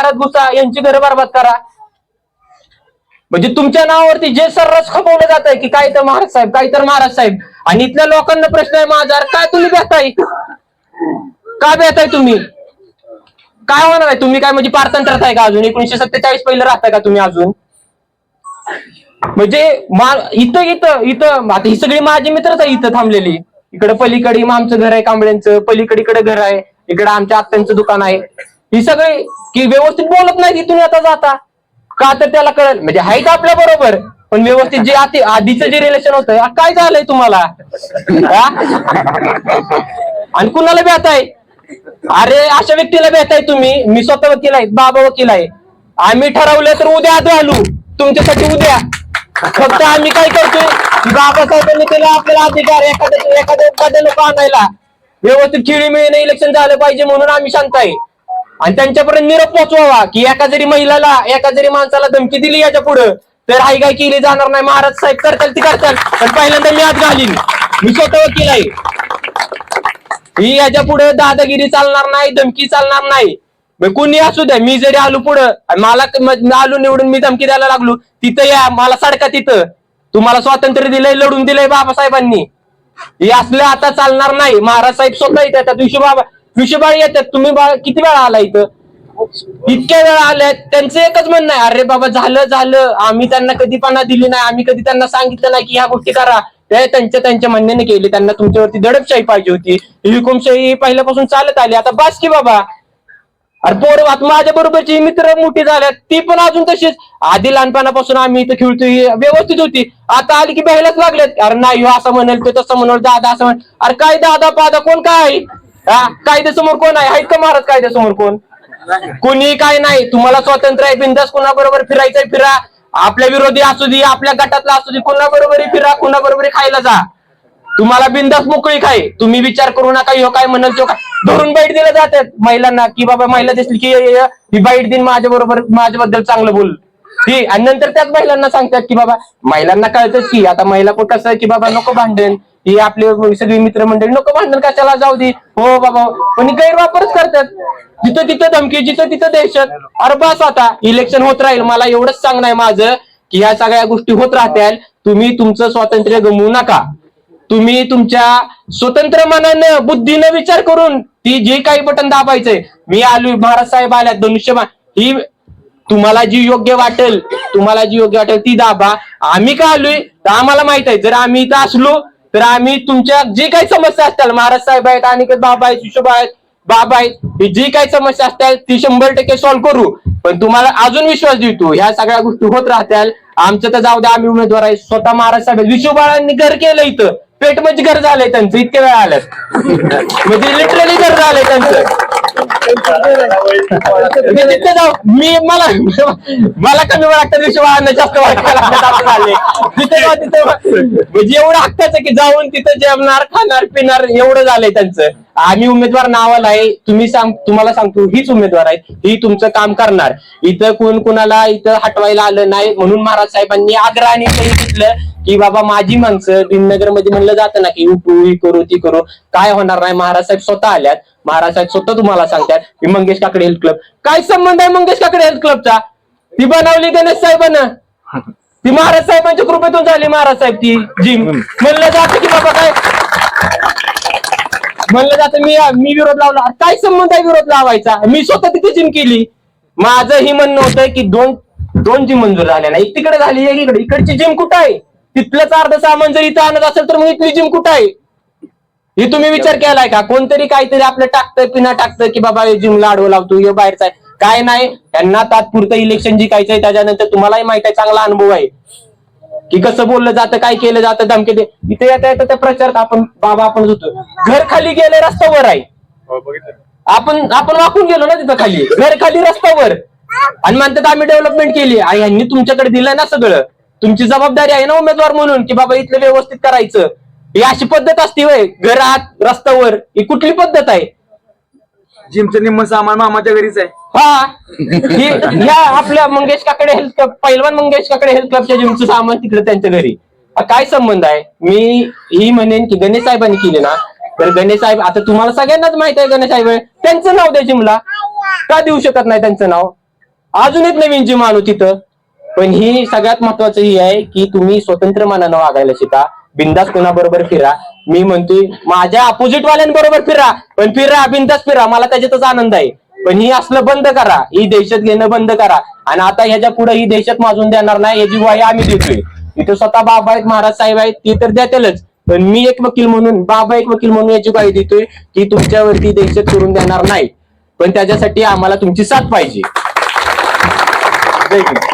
घरात घुसा, यांची घर बरबाद करा. म्हणजे तुमच्या नावावरती जे सर्रास खपवलं जात आहे की काय तर महाराज साहेब, काय तर महाराज साहेब. आणि इथल्या लोकांना प्रश्न आहे माझा, काय तुम्ही भेटताय, का भेटताय तुम्ही, काय होणार आहे तुम्ही, काय म्हणजे पारतंत्र्यात आहे का अजून, 1947 पहिलं राहताय का तुम्ही अजून. म्हणजे इथं इथं इथं आता ही सगळी माझी मित्रच आहे इथं थांबलेली. इकडे पलीकडे आमचं घर आहे कांबळ्यांचं, पलीकडे इकडे घर आहे, इकडे आमच्या आत्यांचं दुकान आहे. ही सगळी की व्यवस्थित बोलत नाही इथून आता जाता का, तर त्याला कळेल म्हणजे आहेत आपल्या बरोबर, पण व्यवस्थित जे आधीचं जे रिलेशन होतं काय झालंय तुम्हाला. आणि कुणाला भेटाय, अरे अशा व्यक्तीला भेटाय तुम्ही. मी स्वतः वकील आहे, बाबा वकील आहे. आम्ही ठरवलं तर उद्या आलो तुमच्यासाठी उद्या. फक्त आम्ही काय करतोय, बाबासाहेबांनी केला आपल्याला अधिकार एखाद्या लोक आणायला, व्यवस्थित खेळीमेळीने इलेक्शन झालं पाहिजे म्हणून आम्ही शांत आहे. आणि त्यांच्यापर्यंत निरोप पोहोचवावा की एका जरी महिलाला, एका जरी माणसाला धमकी दिली याच्या पुढं तर हाय काय केली जाणार नाही. महाराज साहेब करताल ती करताल, पण पहिल्यांदा मी आत घालीन. मी स्वतः वकील आहे. ही याच्या पुढे दादागिरी चालणार नाही, धमकी चालणार नाही. कुणी असू द्या, मी जरी आलो पुढं, मला आलो निवडून, मी धमकी द्यायला लागलो, तिथं या मला सडका, तिथं तुम्हाला स्वातंत्र्य दिलंय, लढून दिलंय बाबासाहेबांनी. हे असलं आता चालणार नाही. महाराज साहेब स्वतः येतात, विषबाळ येतात. तुम्ही किती वेळा आला इथं, इतक्या वेळा आल्यात. त्यांचं एकच म्हणणं आहे, अरे बाबा झालं, आम्ही त्यांना कधी पणा दिली नाही, आम्ही कधी त्यांना सांगितलं नाही की ह्या गोष्टी करा. ते त्यांच्या म्हणण्याने केली. त्यांना तुमच्यावरती दडपशाही पाहिजे होती, हुकुमशाही पहिल्यापासून चालत आली. आता बास की बाबा. अरे पोर माझ्या बरोबरची मित्र मोठी झाल्यात, ती पण अजून तशीच. आधी लहानपणापासून आम्ही इथं खेळतोय, व्यवस्थित होती. आता आली की बहायलाच लागलेत. अरे नाही असं म्हणेल, तो तसं म्हणेल, दादा असं म्हणेल. अरे काय दादा पादा कोण, काय कायद्यासमोर कोण आहे, आहेत का महाराज कायद्यासमोर कोण, कोणी काय नाही. तुम्हाला स्वातंत्र्य आहे, बिंदास कुणाबरोबर फिरायचंय फिरा, आपल्या विरोधी असू दे, आपल्या गटातला असू दे, कुणाबरोबरही फिरा, कुणाबरोबरही खायला जा. तुम्हाला बिंदास मोकळी खाय. तुम्ही विचार करू नका ह्यो काय म्हणाल तो काय. धरून बाईट दिलं जातात महिलांना की बाबा महिला दिसली की ही बाईट दिन माझ्याबद्दल चांगलं बोल. ती आणि नंतर त्याच महिलांना सांगतात की बाबा, महिलांना कळतच की आता महिला पण कसं की बाबा नको भांडण, ही आपली सगळी मित्रमंडळी नको भांडण, कशाला जाऊ दे, हो बाबा. पण गैरवापरच करतात. जिथं तिथं धमकी, जिथं तिथं दहशत. अरे बस आता इलेक्शन होत राहील. मला एवढंच सांगणं आहे माझं की ह्या सगळ्या गोष्टी होत राहत्याल. तुम्ही तुमचं स्वातंत्र्य गमवू नका. तुम्ही तुमच्या स्वतंत्र मनानं, बुद्धीनं विचार करून ती जे काही बटन दाबायचंय. मी आलोय, महाराज साहेब आल्यात, धनुष्यबाण, ही तुम्हाला जी योग्य वाटेल, ती दाबा. आम्ही का आलोय तर आम्हाला माहित आहे, जर आम्ही इथं असलो तर आम्ही तुमच्या जे काही समस्या असतील, महाराज साहेब आहेत, अनिकेत बाबा आहेत, विश्वबा आहेत, बाबा आहेत, ही जी काही समस्या असतील ती 100% सॉल्व्ह करू. पण तुम्हाला अजून विश्वास देतो, ह्या सगळ्या गोष्टी होत राहत्याल. आमचं तर जाऊ द्या, आम्ही उमेदवार आहे. स्वतः महाराज साहेब विश्वबाळांनी घर केलं इथं, पेट म्हणजे घर झालंय त्यांचं, इतके वेळा आल्यात. म्हणजे लिटरली घर झालंय त्यांचं. तिथे जाऊ मी, मला कमी वाटतं, विश्वबाळांना जास्त वाटतं. तिथे जाऊ, तिथे म्हणजे एवढं हक्काचं की जाऊन तिथं जेवणार, खाणार, पिणार, एवढं झालंय त्यांचं. आम्ही उमेदवार नावाला आहे, तुम्हाला सांगतो हीच उमेदवार आहे, ही तुमचं काम करणार. इथं कोण कुणाला इथं हटवायला आलं नाही. म्हणून महाराज साहेबांनी आग्रहाने सांगितलं की बाबा माझी माणसं भीमनगर मध्ये म्हणलं जातं ना की ही करू ती करू, काय होणार नाही. महाराज साहेब स्वतः आल्यात. महाराज साहेब स्वतः तुम्हाला सांगतात की मंगेश काकडे हेल्थ क्लब, काय संबंध आहे मंगेश काकडे हेल्थ क्लबचा. ती बनवली गणेश साहेबांना, ती महाराज साहेबांच्या कृपेतून झाली. महाराज साहेब ती जिम म्हणलं जातं की बाबा काय म्हणलं जातं, मी विरोध लावला. काय संबंध आहे विरोध लावायचा, मी स्वतः तिथे जिम केली. माझं ही म्हणणं होतं की दोन जिम मंजूर झाल्या नाही, एक तिकडे झाली एक इकडे. इकडची जिम कुठं आहे, तिथलंच अर्ध सामान जर इथं आणत असेल तर मग इथली जिम कुठं आहे, हे तुम्ही विचार केलाय का. कोणतरी काहीतरी आपलं टाकतं, पिना टाकतं की बाबा जिमला आडवं लावतो, हे बाहेरचा आहे. काय नाही, त्यांना तात्पुरतं इलेक्शन जिंकायचंय. त्याच्यानंतर तुम्हालाही माहित आहे, चांगला अनुभव आहे की कसं बोललं जातं, काय केलं जातं, धमकी दे. इथे येता त्या प्रचारात आपण होतो. घर खाली गेले, रस्त्यावर आहे. आपण वाकून गेलो ना तिथं खाली, घर खाली रस्त्यावर. आणि म्हणतात आम्ही डेव्हलपमेंट केली. आणि यांनी तुमच्याकडे दिलंय ना सगळं, तुमची जबाबदारी आहे ना उमेदवार म्हणून की बाबा इथलं व्यवस्थित करायचं. ही अशी पद्धत असते वय, घरात रस्त्यावर, ही कुठली पद्धत आहे. जिमचं निम्म सामान मामाच्या घरीच आहे. ह्या आपल्या मंगेश काकडे हेल्थ क्लब, पैलवान मंगेश काकडे हेल्थ क्लबच्या जिमचं सामान तिकडे त्यांच्या घरी. काय संबंध आहे. मी ही म्हणेन की गणेश साहेबांनी केले ना, तर गणेश साहेब, आता तुम्हाला सगळ्यांनाच माहित आहे गणेश साहेब, त्यांचं नाव द्या जिमला, का देऊ शकत नाही त्यांचं नाव. अजून एक नवीन जिम आणू तिथं. पण ही सगळ्यात महत्वाचं ही आहे की तुम्ही स्वतंत्र मनानं वागायला शिका, बिंदास कोणाबरोबर फिरा. मी म्हणतोय माझ्या अपोजिट वाल्यांबरोबर फिरा, पण फिरा बिंदास फिरा, मला त्याच्यातच आनंद आहे. पण ही असलं बंद करा, ही दहशत घेणं बंद करा. आणि आता ह्याच्या पुढे ही दहशत माजून देणार नाही, याची ग्वाही आम्ही देतोय. इथे स्वतः बाबा आहेत, महाराज साहेब आहेत, ते तर देतीलच. पण मी एक वकील म्हणून, बाबा एक वकील म्हणून याची ग्वाही देतोय की तुमच्यावरती दहशत करून देणार नाही. पण त्याच्यासाठी आम्हाला तुमची साथ पाहिजे. जय हिंद.